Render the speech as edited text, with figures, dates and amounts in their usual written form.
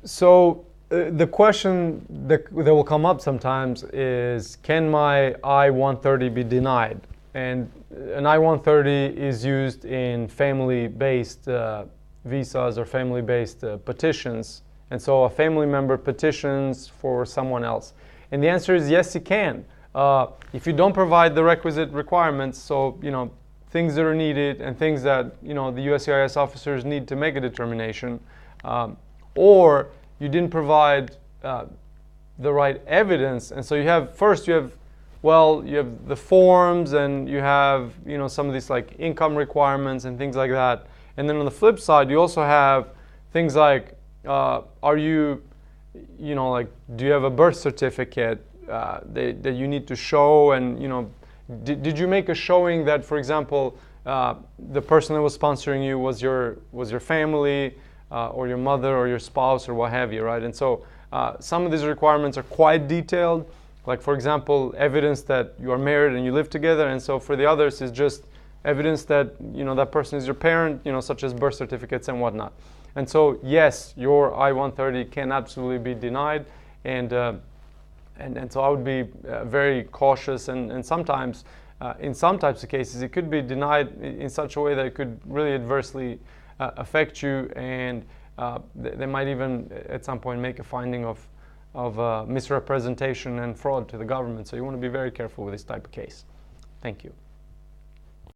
So the question that will come up sometimes is, can my I-130 be denied? And an I-130 is used in family-based visas or family-based petitions. And so a family member petitions for someone else. And the answer is yes, it can. If you don't provide the requisite requirements, so, things that are needed and things that, the USCIS officers need to make a determination, or you didn't provide the right evidence. And so you have the forms, and you have, some of these like income requirements and things like that. And then on the flip side, you also have things like, do you have a birth certificate that you need to show? And, did you make a showing that, for example, the person that was sponsoring you was your family, or your mother or your spouse or what have you, right? And so some of these requirements are quite detailed, like, for example, evidence that you are married and you live together. And so for the others, is just evidence that, that person is your parent, such as birth certificates and whatnot. And so, yes, your I-130 can absolutely be denied. And so I would be very cautious. And sometimes, in some types of cases, it could be denied in such a way that it could really adversely affect you. And they might even, at some point, make a finding of misrepresentation and fraud to the government. So you want to be very careful with this type of case. Thank you.